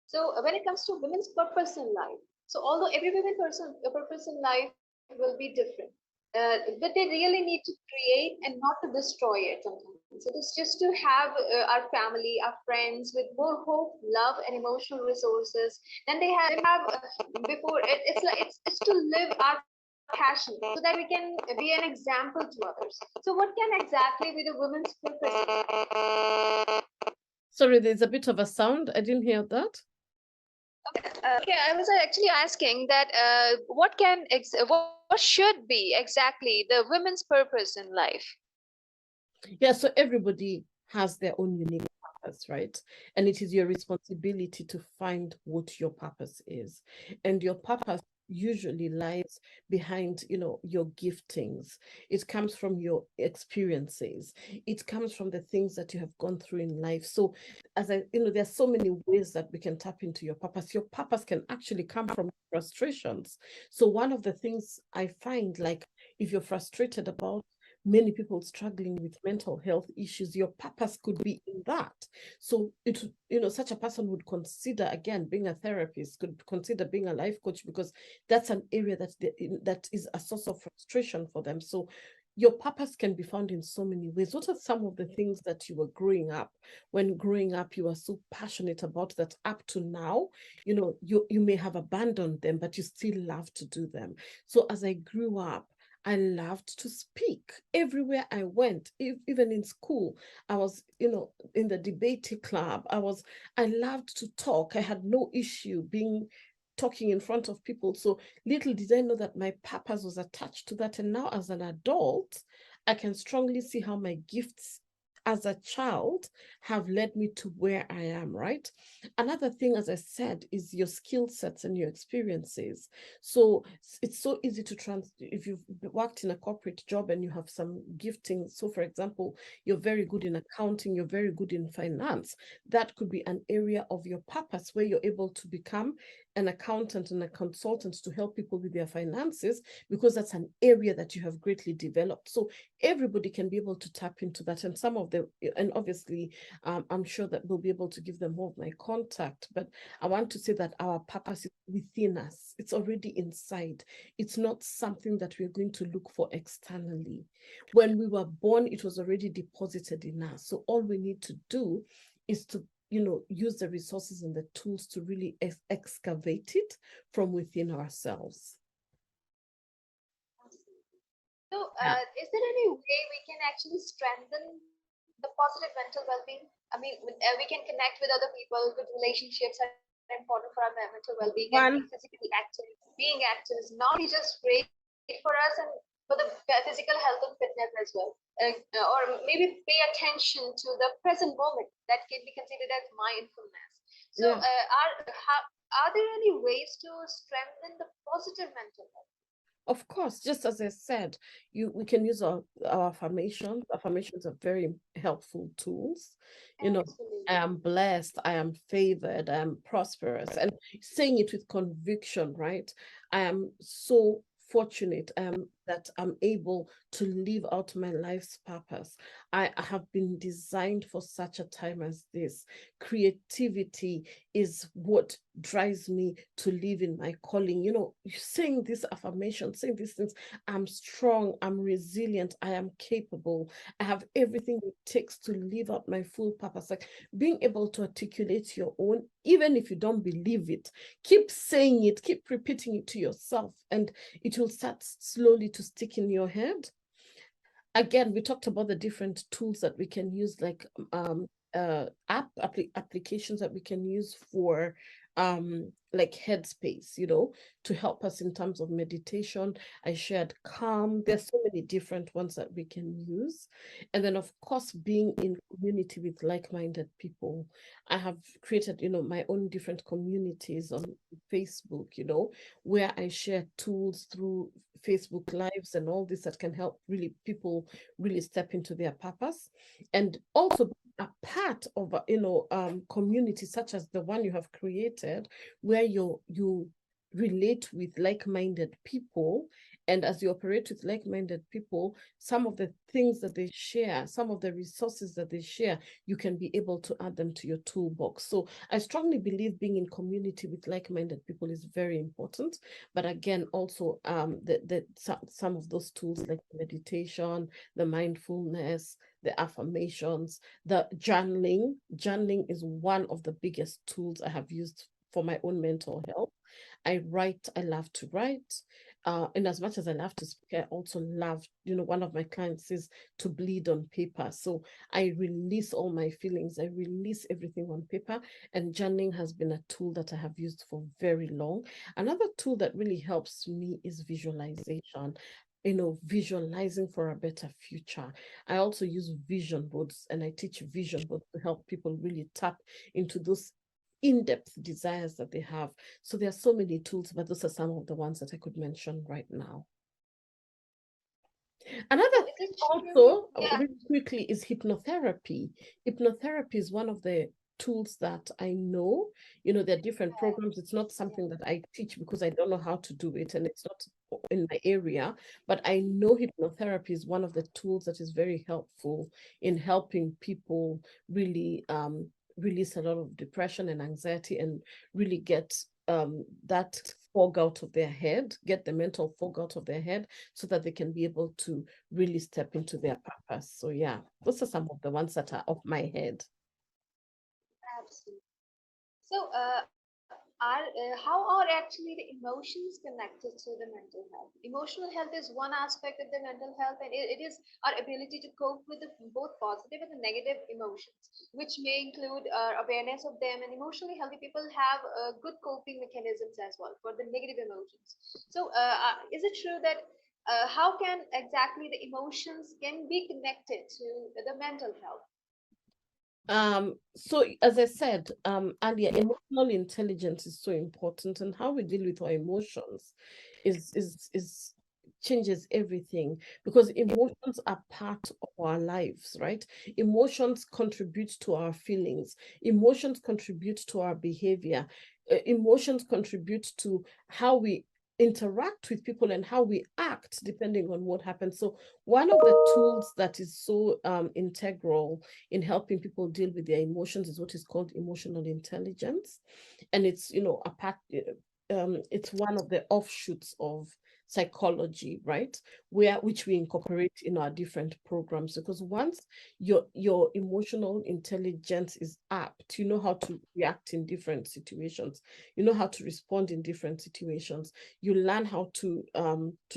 So when it comes to women's purpose in life, so although every purpose in life will be different, but they really need to create and not to destroy it sometimes. It is just to have our family, our friends with more hope, love, and emotional resources than they have before. It's to live our passion so that we can be an example to others. So what can exactly be the women's purpose? Sorry, there's a bit of a sound. I didn't hear that. Okay, I was actually asking that what should be exactly the women's purpose in life? Yeah, so everybody has their own unique purpose, right? And it is your responsibility to find what your purpose is. And your purpose usually lies behind, your giftings. It comes from your experiences. It comes from the things that you have gone through in life. So there's so many ways that we can tap into your purpose. Your purpose can actually come from frustrations. So one of the things I find, like, if you're frustrated about many people struggling with mental health issues, your purpose could be in that. So such a person would consider, again, being a therapist, could consider being a life coach, because that's an area that is a source of frustration for them. So your purpose can be found in so many ways. What are some of the things that you were growing up, when growing up you were so passionate about, that up to now, you may have abandoned them, but you still love to do them? So as I grew up, I loved to speak everywhere I went, even in school. I was, in the debate club. I loved to talk. I had no issue talking in front of people. So little did I know that my purpose was attached to that. And now as an adult, I can strongly see how my gifts as a child have led me to where I am, right? Another thing, as I said, is your skill sets and your experiences. So it's so easy to if you've worked in a corporate job and you have some gifting. So for example, you're very good in accounting, you're very good in finance. That could be an area of your purpose where you're able to become an accountant and a consultant to help people with their finances, because that's an area that you have greatly developed. So everybody can be able to tap into that. And obviously, I'm sure that we'll be able to give them more of my contact, but I want to say that our purpose is within us. It's already inside. It's not something that we're going to look for externally. When we were born, it was already deposited in us. So all we need to do is to use the resources and the tools to really excavate it from within ourselves. So, is there any way we can actually strengthen the positive mental well-being? I mean, we can connect with other people. Good relationships are important for our mental well-being, and being physically active. Being active is not just great for us, and for the physical health and fitness as well. Or maybe pay attention to the present moment, that can be considered as mindfulness. So, Yeah. are there any ways to strengthen the positive mental health? Of course, just as I said, we can use our affirmations. Affirmations are very helpful tools. You know, I Absolutely. am blessed, I am favored, I am prosperous, and saying it with conviction, right? I am so fortunate that I'm able to live out my life's purpose. I have been designed for such a time as this. Creativity is what drives me to live in my calling. You know, saying this affirmation, saying these things, I'm strong, I'm resilient, I am capable, I have everything it takes to live out my full purpose. Like being able to articulate your own, even if you don't believe it, keep saying it, keep repeating it to yourself, and it will start slowly to stick in your head. Again, we talked about the different tools that we can use, like applications that we can use for like Headspace, you know, to help us in terms of meditation. I shared Calm. There's so many different ones that we can use. And then of course, being in community with like-minded people. I have created, you know, my own different communities on Facebook, you know, where I share tools through Facebook Lives and all this that can help really people really step into their purpose, and also a part of a, community such as the one you have created, where you relate with like-minded people, and as you operate with like-minded people, some of the things that they share, some of the resources that they share, you can be able to add them to your toolbox. So I strongly believe being in community with like-minded people is very important. But again, also some of those tools like meditation, the mindfulness, the affirmations, the journaling. Journaling is one of the biggest tools I have used for my own mental health. I write, I love to write. And as much as I love to speak, I also love, you know, one of my clients is to bleed on paper. So I release all my feelings, I release everything on paper. And journaling has been a tool that I have used for very long. Another tool that really helps me is visualization, you know, visualizing for a better future. I also use vision boards, and I teach vision boards to help people really tap into those in-depth desires that they have. So there are so many tools, but those are some of the ones that I could mention right now. Another So, is thing it true? also, Yeah. really quickly, is hypnotherapy. Hypnotherapy is one of the tools that I know. You know, there are different programs. It's not something that I teach because I don't know how to do it, and it's not in my area, but I know hypnotherapy is one of the tools that is very helpful in helping people really release a lot of depression and anxiety, and really get that fog out of their head, get the mental fog out of their head, so that they can be able to really step into their purpose. So yeah, those are some of the ones that are off my head. Absolutely. So, how are actually the emotions connected to the mental health? Emotional health is one aspect of the mental health, and it is our ability to cope with both positive and the negative emotions, which may include awareness of them. And emotionally healthy people have good coping mechanisms as well for the negative emotions. So, is it true that how can exactly the emotions can be connected to the mental health? So as I said earlier, emotional intelligence is so important, and how we deal with our emotions is changes everything, because emotions are part of our lives, right? Emotions contribute to our feelings, emotions contribute to our behavior, emotions contribute to how we interact with people and how we act depending on what happens. So one of the tools that is so integral in helping people deal with their emotions is what is called emotional intelligence. And it's, you know, a part, it's one of the offshoots of psychology, right? Which we incorporate in our different programs, because once your emotional intelligence is apt, you know how to react in different situations, you know how to respond in different situations, you learn how to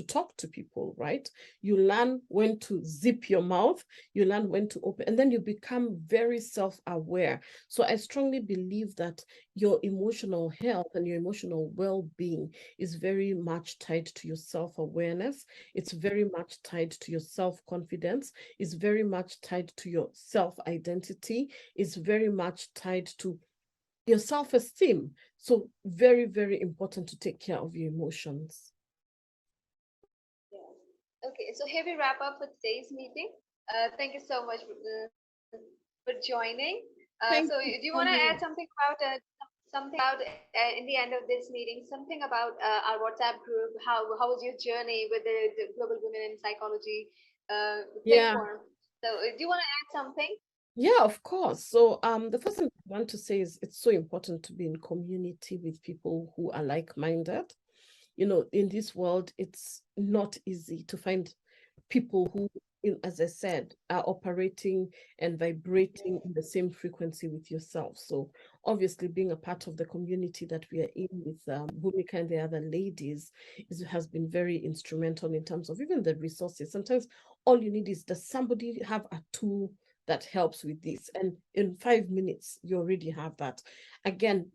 talk to people, right? You learn when to zip your mouth, you learn when to open, and then you become very self-aware. So I strongly believe that your emotional health and your emotional well-being is very much tied to your self-awareness. It's very much tied to your self-confidence. It's very much tied to your self-identity. It's very much tied to your self-esteem. So very, very important to take care of your emotions. Yeah. Okay, so here we wrap up for today's meeting. Thank you so much for joining. Thank So you do you so want to much. add something about in the end of this meeting, something about our WhatsApp group? How was your journey with the Global Women in Psychology Yeah. platform? So do you want to add something? Yeah, of course. So the first thing I want to say is it's so important to be in community with people who are like-minded. You know, in this world, it's not easy to find people who, as I said, are operating and vibrating in the same frequency with yourself. So obviously being a part of the community that we are in with Bhumika and the other ladies has been very instrumental in terms of even the resources. Sometimes all you need is, does somebody have a tool that helps with this? And in 5 minutes, you already have that. Again,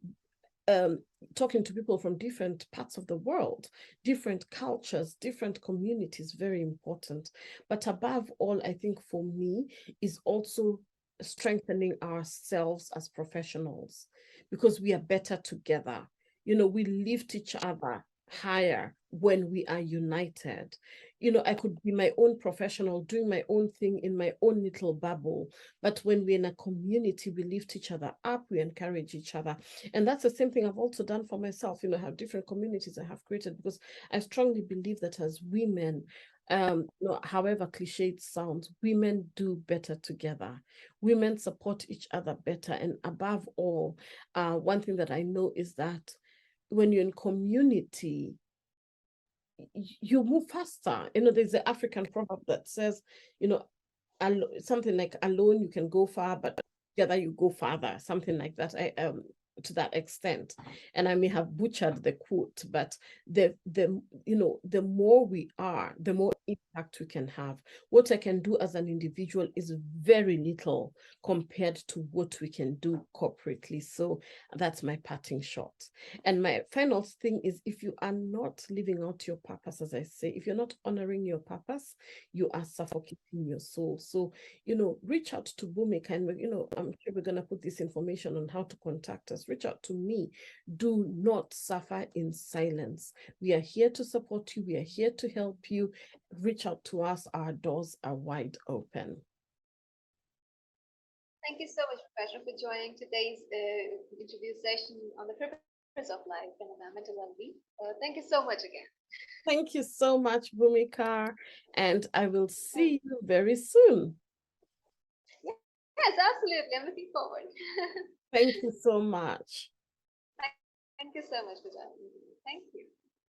talking to people from different parts of the world, different cultures, different communities, very important. But above all, I think for me is also strengthening ourselves as professionals, because we are better together. You know, we lift each other higher when we are united. You know, I could be my own professional doing my own thing in my own little bubble, but when we're in a community, we lift each other up, we encourage each other. And that's the same thing I've also done for myself. You know, I have different communities I have created, because I strongly believe that as women, you know, however cliche it sounds, women do better together. Women support each other better. And above all, one thing that I know is that when you're in community, you move faster. You know, there's an African proverb that says, you know, something like, alone you can go far, but together you go farther, something like that. To that extent, and I may have butchered the quote, but the you know, the more we are, the more impact we can have. What I can do as an individual is very little compared to what we can do corporately. So that's my parting shot. And my final thing is, if you are not living out your purpose, as I say, if you're not honoring your purpose, you are suffocating your soul. So, you know, reach out to Bhumika, and, you know, I'm sure we're going to put this information on how to contact us. Reach out to me. Do not suffer in silence. We are here to support you. We are here to help you. Reach out to us. Our doors are wide open. Thank you so much, Professor, for joining today's interview session on the purpose of life and environmental well-being. Thank you so much again. Thank you so much, Bhumika, and I will see you very soon. Yes, absolutely. I'm looking forward. Thank you so much. Thank you so much for joining me. Thank you.